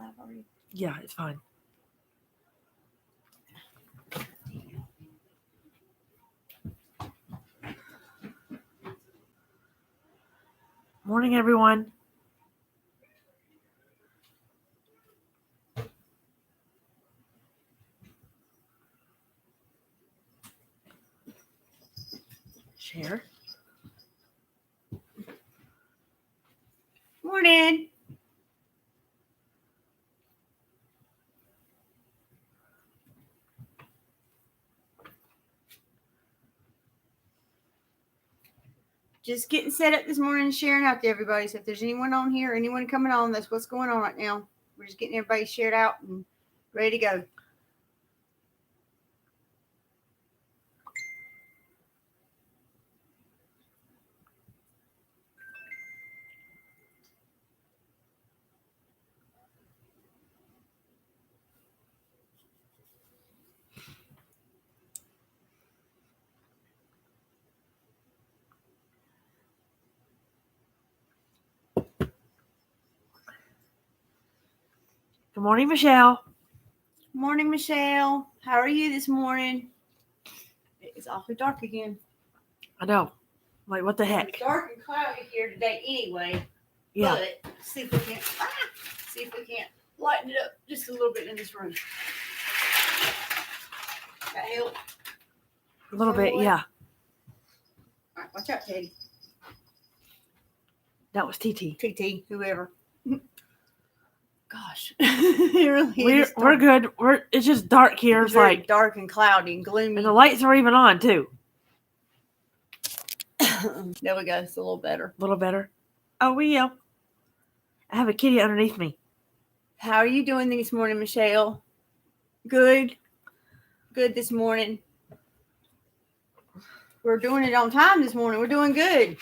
live already? Yeah, it's fine. Morning, everyone. Share. Morning. Just getting set up this morning and sharing out to everybody. So if there's anyone on here, anyone coming on, that's what's going on right now. We're just getting everybody shared out and ready to go. Good morning, Michelle. Morning, Michelle. How are you this morning? It's awfully dark again. I know. Like, what the heck? It's dark and cloudy here today anyway. Yeah. But see if we can't lighten it up just a little bit in this room. That help? A little bit, yeah. All right, watch out, Teddy. That was TT. TT, whoever. Gosh, it really is We're good. It's just dark here. It's It's very like dark and cloudy and gloomy. and the lights are even on too. There we go. It's a little better. A little better. Oh, I have a kitty underneath me. How are you doing this morning, Michelle? Good. Good this morning. We're doing it on time this morning. We're doing good.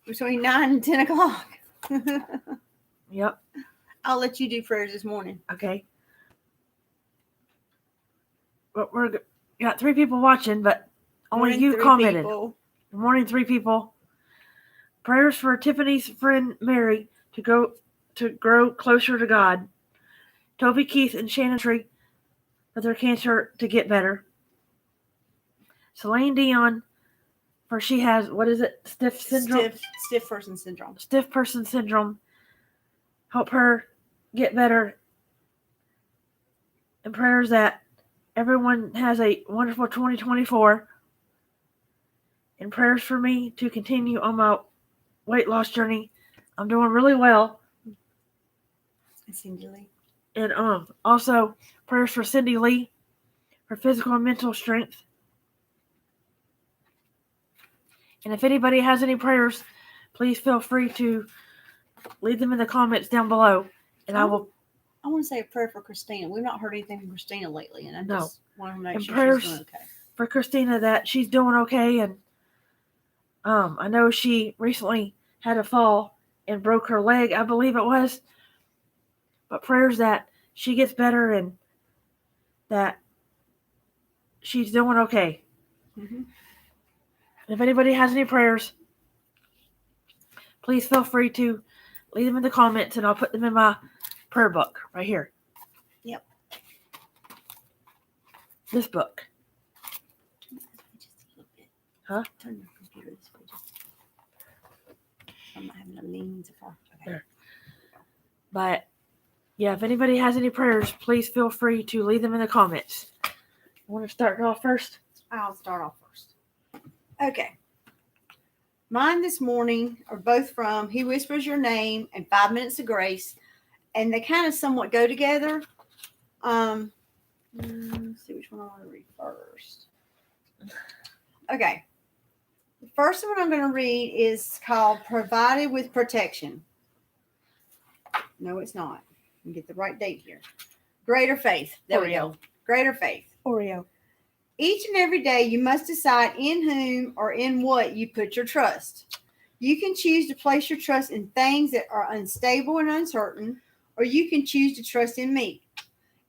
Between 9 and 10 o'clock. Yep. I'll let you do prayers this morning. Okay. But we got 3 people watching, but only Morning, you 3 commented. people. Good morning, 3 people. Prayers for Tiffany's friend Mary to grow closer to God. Toby, Keith, and Shannon Tree for their cancer to get better. Celine Dion, for she has, what is it? Stiff syndrome? Stiff person syndrome. Stiff person syndrome. Help her get better. And prayers that everyone has a wonderful 2024. And prayers for me to continue on my weight loss journey. I'm doing really well. Cindy Lee. And also prayers for Cindy Lee, for physical and mental strength. And if anybody has any prayers, please feel free to leave them in the comments down below. And I will. I want to say a prayer for Christina. We've not heard anything from Christina lately, and I just want to make sure prayers she's doing okay. For Christina that she's doing okay, and I know she recently had a fall and broke her leg, I believe it was. But prayers that she gets better and that she's doing okay. Mm-hmm. If anybody has any prayers, please feel free to leave them in the comments, and I'll put them in my prayer book right here. Yep. This book. Just a little bit. Huh? Turn your computer this way. I'm not having to lean so far. Okay. There. But yeah, if anybody has any prayers, please feel free to leave them in the comments. You want to start off first? I'll start off first. Okay. Mine this morning are both from He Whispers Your Name and 5 Minutes of Grace. And they kind of somewhat go together. Let's see which one I want to read first. Okay. The first one I'm going to read is called Provided with Protection. No, it's not. Let me get the right date here. Greater Faith. There we go. Greater Faith. Oreo. Each and every day, you must decide in whom or in what you put your trust. You can choose to place your trust in things that are unstable and uncertain, or you can choose to trust in me.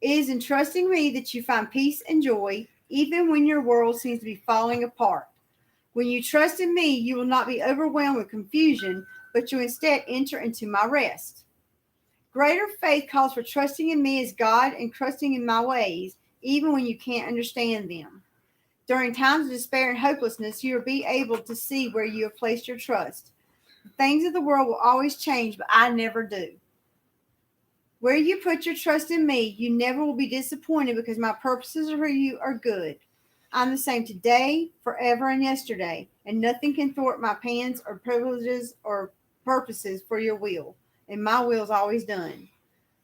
It is in trusting me that you find peace and joy, even when your world seems to be falling apart. When you trust in me, you will not be overwhelmed with confusion, but you instead enter into my rest. Greater faith calls for trusting in me as God and trusting in my ways, even when you can't understand them. During times of despair and hopelessness, you will be able to see where you have placed your trust. The things of the world will always change, but I never do. Where you put your trust in me, you never will be disappointed because my purposes for you are good. I'm the same today, forever, and yesterday, and nothing can thwart my plans or privileges or purposes for your will. And my will is always done.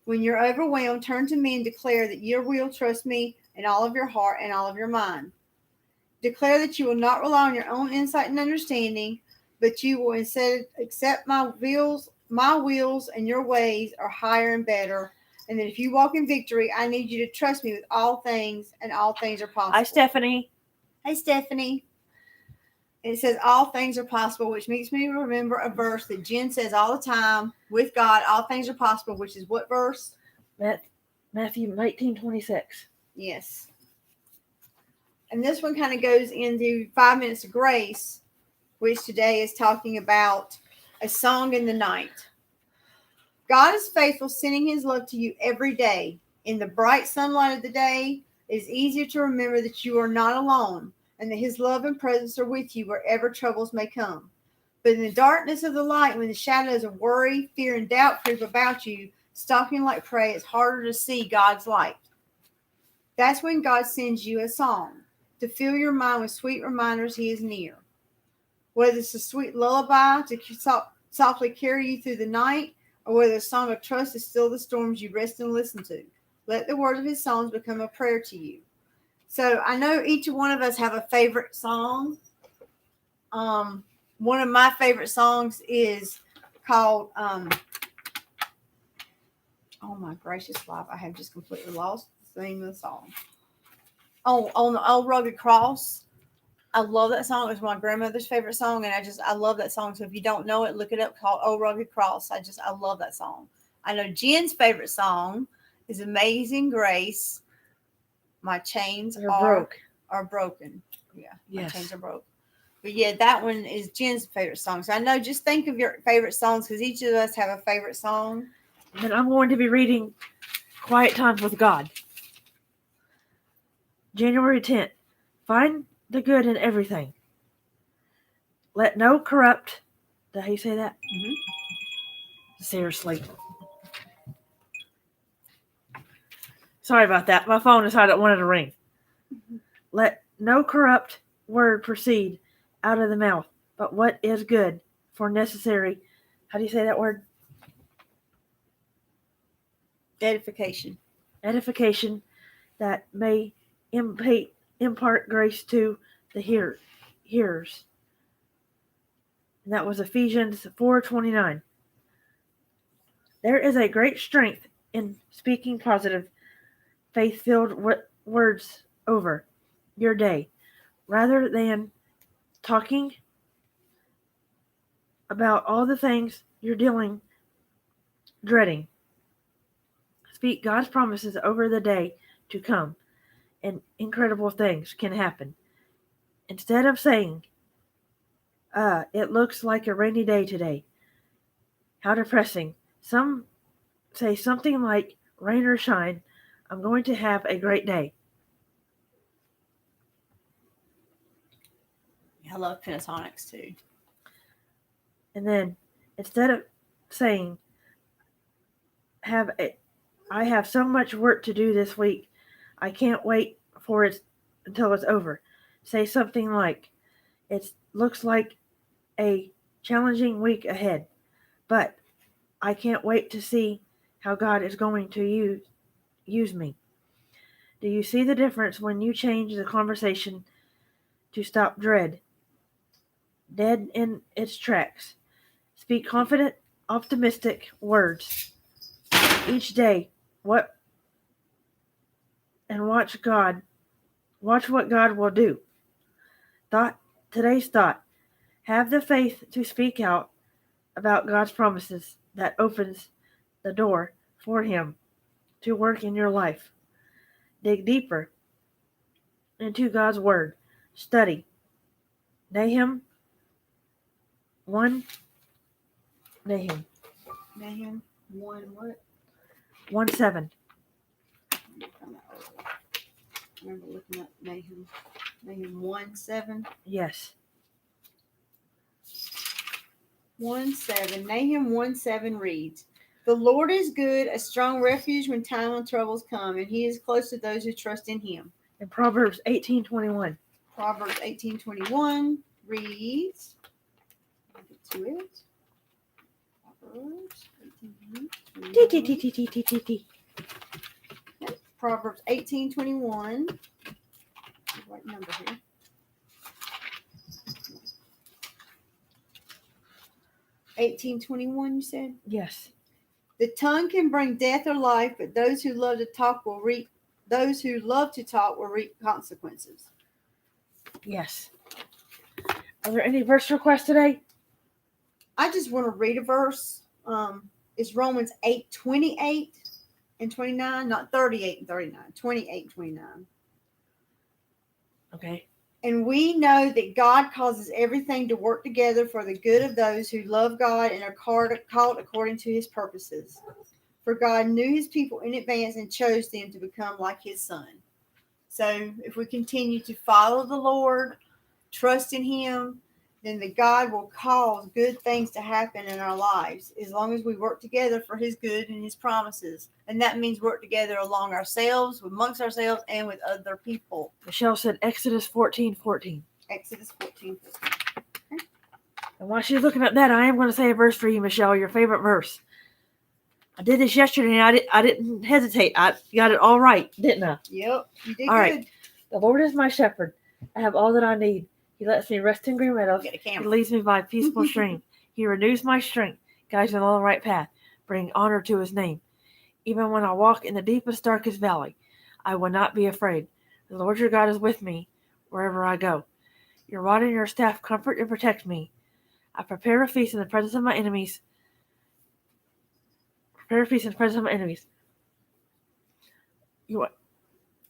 When you're overwhelmed, turn to me and declare that you will trust me in all of your heart and all of your mind. Declare that you will not rely on your own insight and understanding, but you will instead accept my wills and your ways are higher and better. And that if you walk in victory, I need you to trust me with all things, and all things are possible. Hi, Stephanie. Hey, Stephanie. And it says all things are possible, which makes me remember a verse that Jen says all the time. With God, all things are possible, which is what verse? Matthew 19:26. Yes. And this one kind of goes into 5 minutes of grace, which today is talking about a song in the night. God is faithful, sending his love to you every day. In the bright sunlight of the day, it is easier to remember that you are not alone and that his love and presence are with you wherever troubles may come. But in the darkness of the light, when the shadows of worry, fear, and doubt creep about you, stalking like prey, it's harder to see God's light. That's when God sends you a song to fill your mind with sweet reminders he is near. Whether it's a sweet lullaby to softly carry you through the night, or whether a song of trust to still the storms you rest and listen to, let the words of his songs become a prayer to you. So I know each one of us have a favorite song. One of my favorite songs is called oh my gracious life, I have just completely lost the name of the song. Oh, on the Old Rugged Cross. I love that song. It was my grandmother's favorite song, and I love that song. So if you don't know it, look it up. Called "Old Rugged Cross." I love that song. I know Jen's favorite song is "Amazing Grace." My chains are broken. Yeah, my chains are broken. But yeah, that one is Jen's favorite song. So I know. Just think of your favorite songs because each of us have a favorite song. And I'm going to be reading "Quiet Times with God." January 10th. Find the good in everything. Let no corrupt. Did he say that? Mm-hmm. Seriously. Sorry about that. My phone decided it wanted to ring. Mm-hmm. Let no corrupt word proceed out of the mouth, but what is good for necessary. How do you say that word? Edification. Edification that may impart grace to the hearers. And that was Ephesians 4:29. There is a great strength in speaking positive, faith-filled words over your day, rather than talking about all the things you're dreading. Speak God's promises over the day to come, and incredible things can happen. Instead of saying, it looks like a rainy day today. How depressing. Some say something like, rain or shine, I'm going to have a great day. I love pentatonics too. And then, instead of saying, I have so much work to do this week, I can't wait for it until it's over. Say something like, it looks like a challenging week ahead, but I can't wait to see how God is going to use me. Do you see the difference when you change the conversation to stop dead in its tracks? Speak confident, optimistic words each day. Watch what God will do. Today's thought. Have the faith to speak out about God's promises that opens the door for him to work in your life. Dig deeper into God's word. Study Nahum 1. Nahum 1 what? 1:7. I remember looking up Nahum 1:7. Yes. 1:7. Nahum 1:7 reads, "The Lord is good, a strong refuge when time and troubles come, and he is close to those who trust in him." And Proverbs 18:21. Proverbs 18:21 reads, I'll get to it. Proverbs 18:21. Proverbs 18:21. Right number here. 18:21, you said? Yes. The tongue can bring death or life, but those who love to talk will reap consequences. Yes. Are there any verse requests today? I just want to read a verse. It's Romans 8:28 and 29, not 38 and 39, 28 and 29. Okay. And we know that God causes everything to work together for the good of those who love God and are called according to his purposes. For God knew his people in advance and chose them to become like his son. So if we continue to follow the Lord, trust in him, then the God will cause good things to happen in our lives as long as we work together for his good and his promises. And that means work together amongst ourselves, and with other people. Michelle said Exodus 14:14. Exodus 14. And while she's looking up that, I am going to say a verse for you, Michelle, your favorite verse. I did this yesterday, and I didn't hesitate. I got it all right, didn't I? Yep, you did all good. Right. The Lord is my shepherd. I have all that I need. He lets me rest in green meadows. He leads me by a peaceful stream. He renews my strength, guides me along the right path, bringing honor to his name. Even when I walk in the deepest, darkest valley, I will not be afraid. The Lord your God is with me wherever I go. Your rod and your staff comfort and protect me. I prepare a feast in the presence of my enemies. Prepare a feast in the presence of my enemies. You what?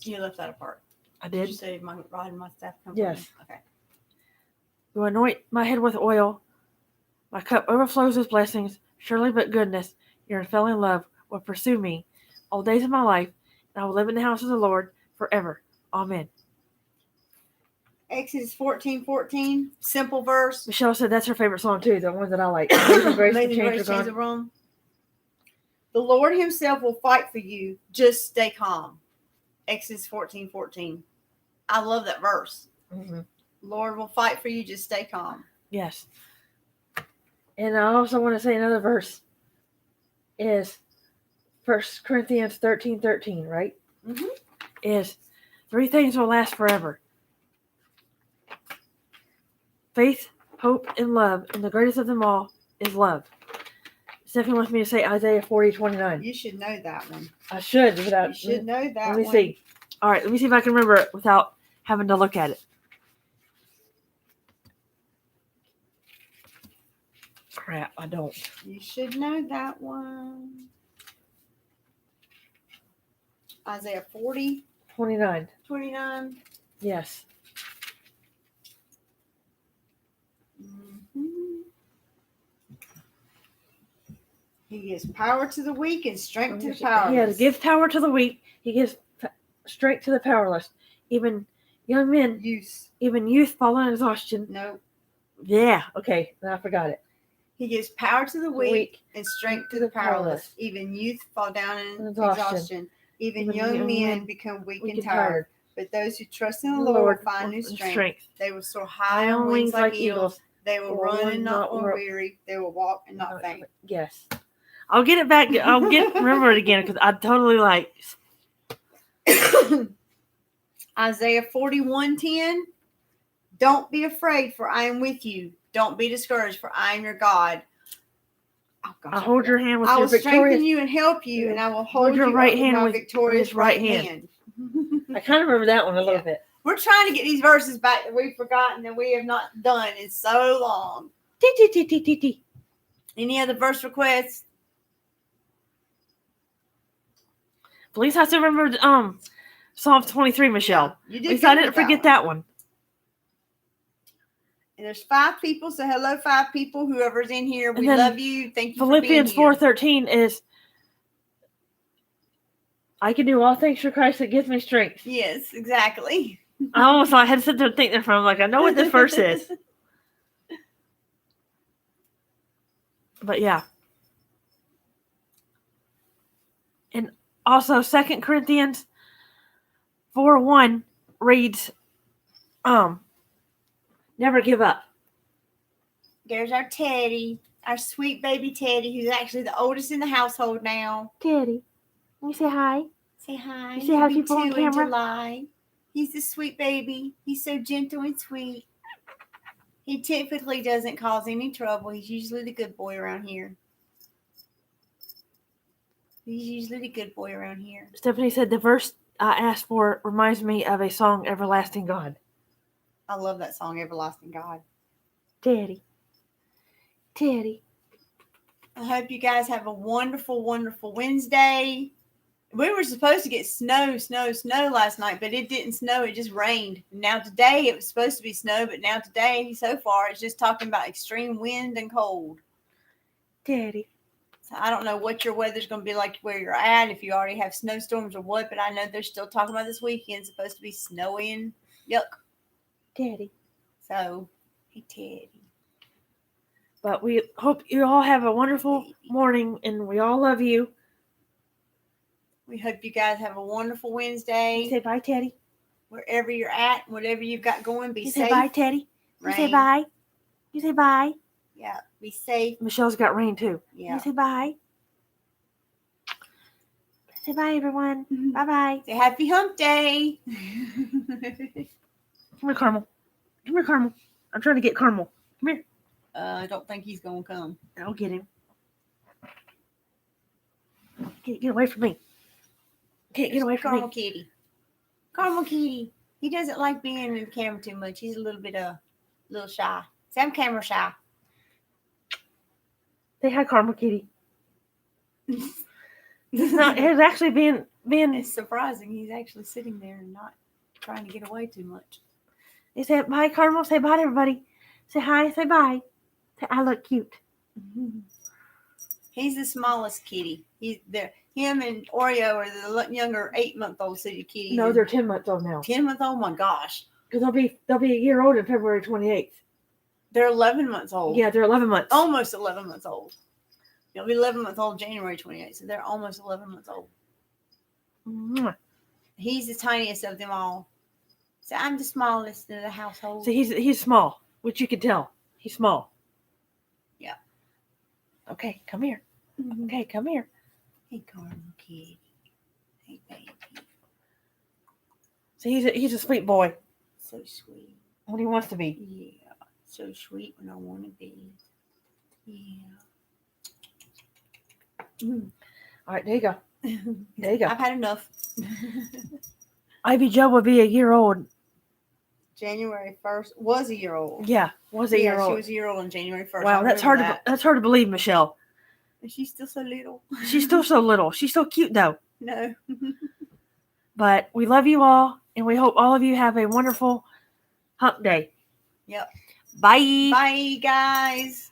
You left that apart. I did. Did you say my rod and my staff comfort? Yes. Okay. You anoint my head with oil. My cup overflows with blessings. Surely but goodness, your unfailing love will pursue me all the days of my life, and I will live in the house of the Lord forever. Amen. Exodus 14:14, simple verse. Michelle said that's her favorite song too, the one that I like. Amazing Grace, Chains of Rome. The Lord himself will fight for you. Just stay calm. Exodus 14:14. I love that verse. Mm-hmm. Lord will fight for you. Just stay calm. Yes. And I also want to say another verse is 1 Corinthians 13:13, right? Mm-hmm. Is 3 things will last forever. Faith, hope, and love, and the greatest of them all is love. Stephanie wants me to say Isaiah 40:29. You should know that one. I should. You should know that one. Let me see. All right, let me see if I can remember it without having to look at it. Crap, I don't. You should know that one. Isaiah 29. 29. Yes. Mm-hmm. He gives power to the weak and strength to the powerless. He gives power to the weak. He gives strength to the powerless. Even young men, youth fall in exhaustion. Nope. Yeah, okay, I forgot it. He gives power to the weak and strength to the powerless. Even youth fall down in exhaustion. Even young men become weak and tired. But those who trust in the Lord will find new strength. They will soar high on wings like eagles. They will run and not grow weary. They will walk and not faint. Yes. I'll get it back. Remember it again because I totally like. Isaiah 41:10. Don't be afraid, for I am with you. Don't be discouraged, for I am your God. Oh, gosh, I hold your hand with your victorious. I will strengthen you and help you, and I will hold your you right hand with my with victorious right hand. I kind of remember that one a little bit. We're trying to get these verses back that we've forgotten that we have not done in so long. Any other verse requests? At least I still remember Psalm 23, Michelle. Yeah, you did. At least I didn't forget that one. And there's 5 people, so hello 5 people. Whoever's in here, we love you. Thank you Philippians for being here. 4:13 is I can do all things through Christ that gives me strength. Yes, exactly. I had to sit there and think there for. I'm like, I know what this verse is. But yeah. And also 2 Corinthians 4:1 reads, never give up. There's our Teddy, our sweet baby Teddy, who's actually the oldest in the household now. Teddy, you say hi. Say hi. You say hi to He'll be people on 2 in camera? July. He's a sweet baby. He's so gentle and sweet. He typically doesn't cause any trouble. He's usually the good boy around here. Stephanie said the verse I asked for reminds me of a song, Everlasting God. I love that song, Everlasting God. Teddy. Teddy. I hope you guys have a wonderful, wonderful Wednesday. We were supposed to get snow last night, but it didn't snow. It just rained. Now today it was supposed to be snow, but now today, so far, it's just talking about extreme wind and cold. Teddy. So I don't know what your weather's going to be like where you're at, if you already have snowstorms or what, but I know they're still talking about this weekend. It's supposed to be snowy and yuck. Teddy. So, hey, Teddy. But we hope you all have a wonderful morning, and we all love you. We hope you guys have a wonderful Wednesday. You say bye, Teddy. Wherever you're at, whatever you've got going, be safe. You say bye, Teddy. You say bye. You say bye. Yeah, be safe. Michelle's got rain too. Yeah. You say bye. Say bye, everyone. Mm-hmm. Bye-bye. Say happy hump day. Come here, Carmel. Come here, Carmel. I'm trying to get Carmel. Come here. I don't think he's going to come. I'll get him. Get away from me. Get away from Caramel me. Kitty. Caramel Kitty. He doesn't like being in the camera too much. He's a little bit little shy. See, I'm camera shy. Say hi, Caramel Kitty. It's actually being. It's surprising. He's actually sitting there and not trying to get away too much. They say bye, Carmel. Say bye to everybody. Say hi. Say bye. Say I look cute. He's the smallest kitty. Him and Oreo are the younger 8-month-old city kitties. No, they're 10 months old now. 10 months old. Oh my gosh. Because they'll be a year old on February 28th. They're 11 months old. Yeah, they're 11 months. Almost 11 months old. They'll be 11 months old January 28th. So they're almost 11 months old. Mwah. He's the tiniest of them all. So I'm the smallest in the household. So he's small, which you can tell. He's small. Yeah. Okay, come here. Mm-hmm. Okay, come here. Hey, Caramel Kitty. Hey, baby. So he's a sweet boy. So sweet. When he wants to be. Yeah. So sweet when I want to be. Yeah. Mm. All right, there you go. There you go. I've had enough. Ivy Joe will be a year old. January 1st was a year old. Yeah, was a year old. She was a year old on January 1st. Wow, that's hard to believe, Michelle. And she's still so little. She's still so little. She's so cute though. No. But we love you all, and we hope all of you have a wonderful hump day. Yep. Bye. Bye, guys.